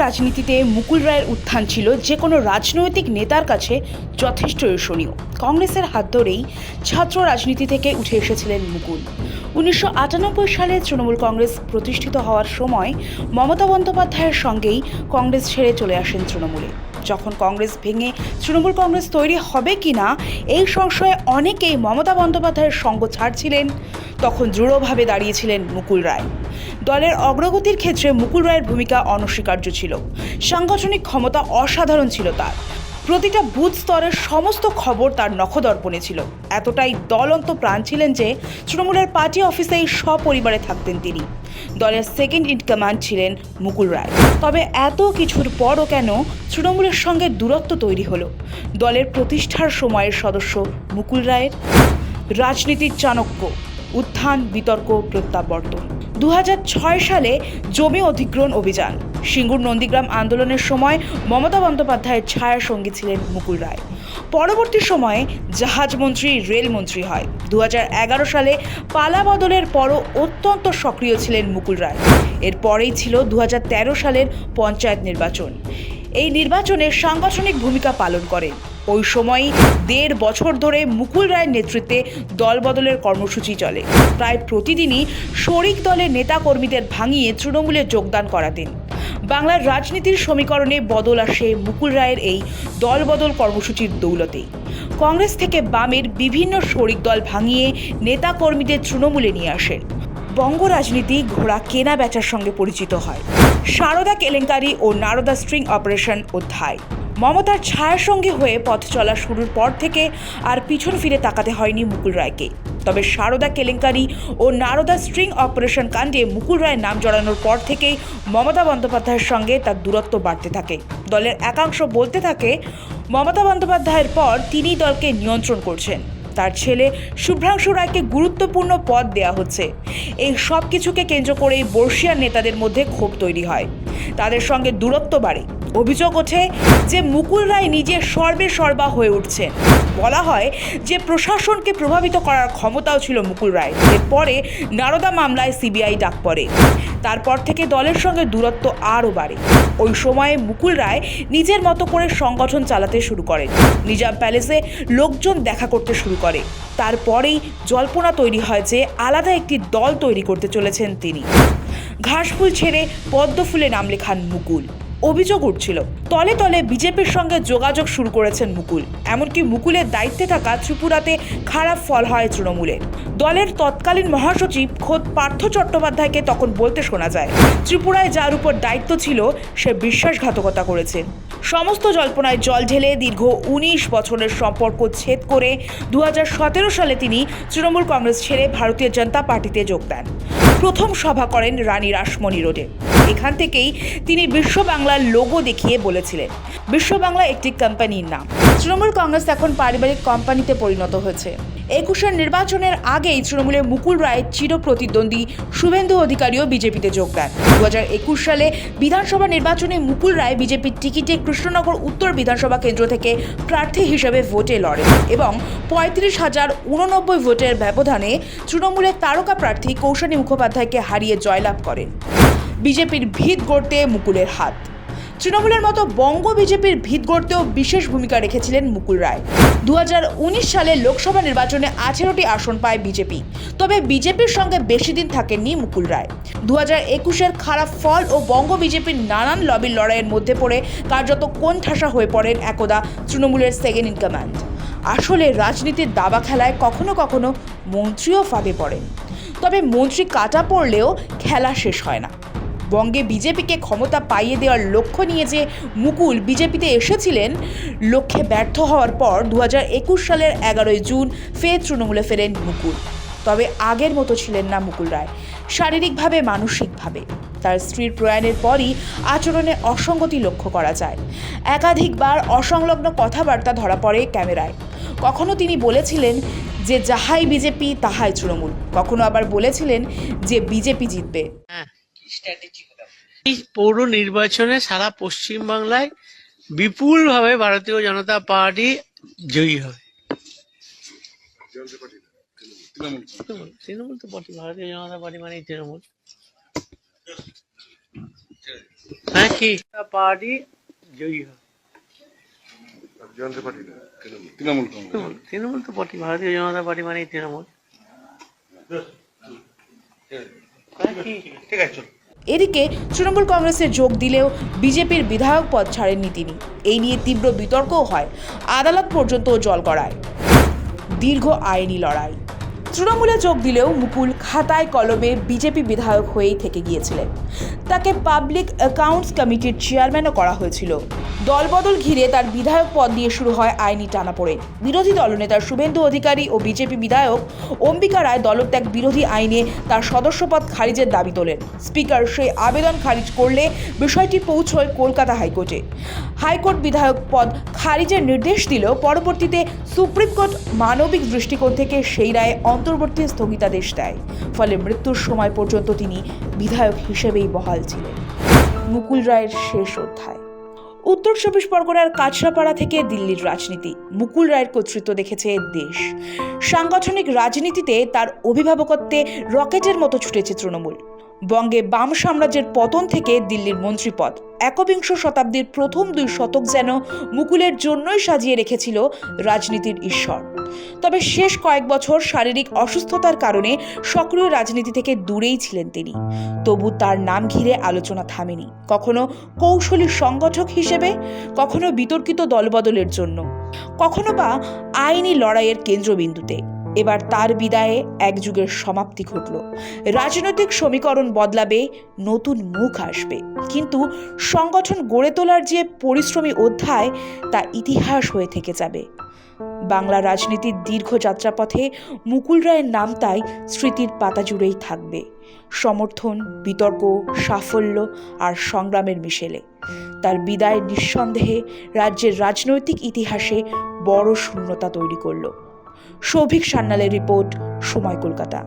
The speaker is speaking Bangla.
রাজনীতিতে মুকুল রায়ের উত্থান ছিল যে কোনো রাজনৈতিক নেতার কাছে যথেষ্ট ঈর্ষণীয়। কংগ্রেসের হাত ধরেই ছাত্র রাজনীতি থেকে উঠে এসেছিলেন মুকুল। 1998 সালে তৃণমূল কংগ্রেস প্রতিষ্ঠিত হওয়ার সময় মমতা বন্দ্যোপাধ্যায়ের সঙ্গেই কংগ্রেস ছেড়ে চলে আসেন তৃণমূলে। যখন কংগ্রেস ভেঙে তৃণমূল কংগ্রেস তৈরি হবে কিনা এই সংশয়ে অনেকেই মমতা বন্দ্যোপাধ্যায়ের সঙ্গ ছাড়ছিলেন, তখন দৃঢ়ভাবে দাঁড়িয়েছিলেন মুকুল রায়। দলের অগ্রগতির ক্ষেত্রে মুকুল রায়ের ভূমিকা অনস্বীকার্য ছিল। সাংগঠনিক ক্ষমতা অসাধারণ ছিল তার। প্রতিটা বুথ স্তরের সমস্ত খবর তার নখদর্পণে ছিল। এতটাই দলন্ত প্রাণ ছিলেন যে তৃণমূলের পার্টি অফিসেই সপরিবারে থাকতেন তিনি। দলের সেকেন্ড ইন কমান্ড ছিলেন মুকুল রায়। তবে এত কিছুর পরও কেন তৃণমূলের সঙ্গে দূরত্ব তৈরি হলো? দলের প্রতিষ্ঠার সময়ের সদস্য মুকুল রায়ের রাজনীতির চাণক্য, উত্থান, বিতর্ক, প্রত্যাবর্তন। 2006 সালে জমি অধিগ্রহণ অভিযান, সিঙ্গুর নন্দীগ্রাম আন্দোলনের সময় মমতা বন্দ্যোপাধ্যায়ের ছায়া সঙ্গী ছিলেন মুকুল রায়। পরবর্তী সময়ে জাহাজমন্ত্রী, রেলমন্ত্রী হয়। 2011 সালে পালা বদলের পরও অত্যন্ত সক্রিয় ছিলেন মুকুল রায়। এরপরেই ছিল 2013 সালের পঞ্চায়েত নির্বাচন। এই নির্বাচনে সাংগঠনিক ভূমিকা পালন করেন। ওই সময়ই 1.5 বছর ধরে মুকুল রায়ের নেতৃত্বে দল বদলের কর্মসূচি চলে। প্রায় প্রতিদিনই শরিক দলের নেতাকর্মীদের ভাঙিয়ে তৃণমূলে যোগদান করাতেন। বাংলার রাজনীতির সমীকরণে বদল আসে মুকুল রায়ের এই দল বদল কর্মসূচির দৌলতেই। কংগ্রেস থেকে বামের বিভিন্ন শরিক দল ভাঙিয়ে নেতাকর্মীদের তৃণমূলে নিয়ে আসেন। বঙ্গ রাজনীতি ঘোড়া কেনা বেচার সঙ্গে পরিচিত হয়। সারদা কেলেঙ্কারি ও নারদা স্ট্রিং অপারেশন অধ্যায়। মমতার ছায়ার সঙ্গী হয়ে পথ চলা শুরুর পর থেকে আর পিছন ফিরে তাকাতে হয়নি মুকুল রায়কে। তবে সারদা কেলেঙ্কারি ও নারদা স্ট্রিং অপারেশন কাণ্ডে মুকুল রায়ের নাম জড়ানোর পর থেকেই মমতা বন্দ্যোপাধ্যায়ের সঙ্গে তার দূরত্ব বাড়তে থাকে। দলের একাংশ বলতে থাকে মমতা বন্দ্যোপাধ্যায়ের পর তিনিই দলকে নিয়ন্ত্রণ করছেন। তার ছেলে শুভ্রাংশু রায়কে গুরুত্বপূর্ণ পদ দেয়া হচ্ছে। এই সব কিছুকে কেন্দ্র করেই বর্ষিয়ান নেতাদের মধ্যে ক্ষোভ তৈরি হয়, তাদের সঙ্গে দূরত্ব বাড়ে। অভিযোগ ওঠে যে মুকুল রায় নিজে সর্বে সর্বা হয়ে উঠছেন। বলা হয় যে প্রশাসনকে প্রভাবিত করার ক্ষমতাও ছিল মুকুল রায়। এরপরে নারদা মামলায় সিবিআই ডাক পড়ে। তারপর থেকে দলের সঙ্গে দূরত্ব আরও বাড়ে। ওই সময়ে মুকুল রায় নিজের মতো করে সংগঠন চালাতে শুরু করেন। নিজাম প্যালেসে লোকজন দেখা করতে শুরু করে। তারপরেই জল্পনা তৈরি হয় যে আলাদা একটি দল তৈরি করতে চলেছেন তিনি। ঘাসফুল ছেড়ে পদ্মফুলে নাম লেখান মুকুল। অভিযোগ উঠছিল তলে তলে বিজেপির সঙ্গে যোগাযোগ শুরু করেছেন মুকুল। এমনকি মুকুলের দায়িত্বে থাকা ত্রিপুরাতে খারাপ ফল হয় তৃণমূলের। দলের তৎকালীন মহাসচিব খোদ পার্থ চট্টোপাধ্যায়কে তখন বলতে শোনা যায়, ত্রিপুরায় যার উপর দায়িত্ব ছিল সে বিশ্বাসঘাতকতা করেছে। সমস্ত জল্পনায় জল ঢেলে দীর্ঘ 19 বছরের সম্পর্ক ছেদ করে 2017 সালে তিনি তৃণমূল কংগ্রেস ছেড়ে ভারতীয় জনতা পার্টিতে যোগ দেন। প্রথম সভা করেন রানী রাসমণি রোডে। এখান থেকেই তিনি বিশ্ব বাংলার লোগো দেখিয়ে বলেছিলেন বিশ্ব বাংলা একটি কোম্পানির নাম। তৃণমূল কংগ্রেস এখন পারিবারিক কোম্পানিতে পরিণত হয়েছে। 21 নির্বাচনের আগেই তৃণমূলের মুকুল রায়ের চিরপ্রতিদ্বন্দ্বী শুভেন্দু অধিকারীও বিজেপিতে যোগ দেন। 2021 সালে বিধানসভা নির্বাচনে মুকুল রায় বিজেপির টিকিটে কৃষ্ণনগর উত্তর বিধানসভা কেন্দ্র থেকে প্রার্থী হিসেবে ভোটে লড়েন এবং 35,089 ভোটের ব্যবধানে তৃণমূলের তারকা প্রার্থী কৌশানী মুখোপাধ্যায়কে হারিয়ে জয়লাভ করেন। বিজেপির ভিত গড়তে মুকুলের হাত। তৃণমূলের মতো বঙ্গ বিজেপির ভিত গড়তেও বিশেষ ভূমিকা রেখেছিলেন মুকুল রায়। 2019 সালে লোকসভা নির্বাচনে 18টি আসন পায় বিজেপি। তবে বিজেপির সঙ্গে বেশি দিন থাকেননি মুকুল রায়। 2021-এর খারাপ ফল ও বঙ্গ বিজেপির নানান লবির লড়াইয়ের মধ্যে পড়ে কার্যত কোণঠাসা হয়ে পড়েন একদা তৃণমূলের সেকেন্ড ইন কমান্ড। আসলে রাজনীতির দাবা খেলায় কখনো কখনো মন্ত্রীও ফাঁদে পড়েন। তবে মন্ত্রী কাটা পড়লেও খেলা শেষ হয় না। বঙ্গে বিজেপিকে ক্ষমতা পাইয়ে দেওয়ার লক্ষ্য নিয়ে যে মুকুল বিজেপিতে এসেছিলেন, লক্ষ্যে ব্যর্থ হওয়ার পর 2021 সালের 11 জুন ফের তৃণমূলে ফেরেন মুকুল। তবে আগের মতো ছিলেন না মুকুল রায়, শারীরিকভাবে মানসিকভাবে। তার স্ত্রীর প্রয়াণের পরই আচরণে অসঙ্গতি লক্ষ্য করা যায়। একাধিকবার অসংলগ্ন কথাবার্তা ধরা পড়ে ক্যামেরায়। কখনো তিনি বলেছিলেন যে যাহাই বিজেপি তাহাই তৃণমূল, কখনো আবার বলেছিলেন যে বিজেপি জিতবে। এই পৌর নির্বাচনে সারা পশ্চিমবাংলায় বিপুলভাবে ভারতীয় জনতা পার্টি জয়ী হবে। তৃণমূল তো পার্টি, ভারতীয় জনতা পার্টি মানে তৃণমূল। হ্যাঁ কি পার্টি জয়ী হবে। জনতা পার্টি না, তৃণমূল কংগ্রেস। তৃণমূল তো পার্টি, ভারতীয় জনতা পার্টি মানেই তৃণমূল। ঠিক আছে, চলো। এদিকে তৃণমূল কংগ্রেসে যোগ দিলেও বিজেপির বিধায়ক পদ ছাড়েননি তিনি। এই নিয়ে তীব্র বিতর্কও হয়, আদালত পর্যন্ত জল গড়ায়। দীর্ঘ আইনি লড়াই। তৃণমূলে যোগ দিলেও মুকুল খাতায় কলমে বিজেপি বিধায়ক হয়েই থেকে গিয়েছিলেন। তাকে পাবলিক অ্যাকাউন্টস কমিটির চেয়ারম্যানও করা হয়েছিল। দলবদল ঘিরে তার বিধায়ক পদ নিয়ে শুরু হয় আইনি টানাপোড়েন। বিরোধী দলনেতা শুভেন্দু অধিকারী ও বিজেপি বিধায়ক অম্বিকা রায় দলত্যাগ বিরোধী আইনে তার সদস্যপদ খারিজের দাবি তোলেন। স্পিকার সেই আবেদন খারিজ করলে বিষয়টি পৌঁছয় কলকাতা হাইকোর্টে। হাইকোর্ট বিধায়ক পদ খারিজের নির্দেশ দিলেও পরবর্তীতে সুপ্রিম কোর্ট মানবিক দৃষ্টিকোণ থেকে সেই রায়ে অন্তর্বর্তী স্থগিতাদেশ দেয়। ফলে মৃত্যুর সময় পর্যন্ত তিনি বিধায়ক হিসেবেই বহাল ছিলেন। মুকুল রায়ের শেষ অধ্যায়। উত্তর চব্বিশ পরগনার কাছড়াপাড়া থেকে দিল্লির রাজনীতি। মুকুল রায়ের কর্তৃত্ব দেখেছে দেশ। সাংগঠনিক রাজনীতিতে তার অভিভাবকত্বে রকেটের মতো ছুটেছে তৃণমূল। বঙ্গে বাম সাম্রাজ্যের পতন থেকে দিল্লির মন্ত্রীপদ, একবিংশ শতাব্দীর প্রথম 2 শতক যেন মুকুলের জন্যই সাজিয়ে রেখেছিল রাজনীতির ঈশ্বর। তবে শেষ কয়েক বছর শারীরিক অসুস্থতার কারণে সক্রিয় রাজনীতি থেকে দূরেই ছিলেন তিনি। তবু তার নাম ঘিরে আলোচনা থামেনি, কখনো কৌশলী সংগঠক হিসেবে, কখনো বিতর্কিত দলবদলের জন্য, কখনো বা আইনি লড়াইয়ের কেন্দ্রবিন্দুতে। এবার তার বিদায়ে এক যুগের সমাপ্তি ঘটল। রাজনৈতিক সমীকরণ বদলাবে, নতুন মুখ আসবে, কিন্তু সংগঠন গড়ে তোলার যে পরিশ্রমী অধ্যায়, তা ইতিহাস হয়ে থেকে যাবে। বাংলা রাজনীতির দীর্ঘ যাত্রাপথে মুকুল রায়ের নাম তাই স্মৃতির পাতা জুড়েই থাকবে, সমর্থন, বিতর্ক, সাফল্য আর সংগ্রামের মিশেলে। তার বিদায় নিঃসন্দেহে রাজ্যের রাজনৈতিক ইতিহাসে বড় শূন্যতা তৈরি করল। সৌভিক সান্যালের রিপোর্ট, সময় কলকাতা।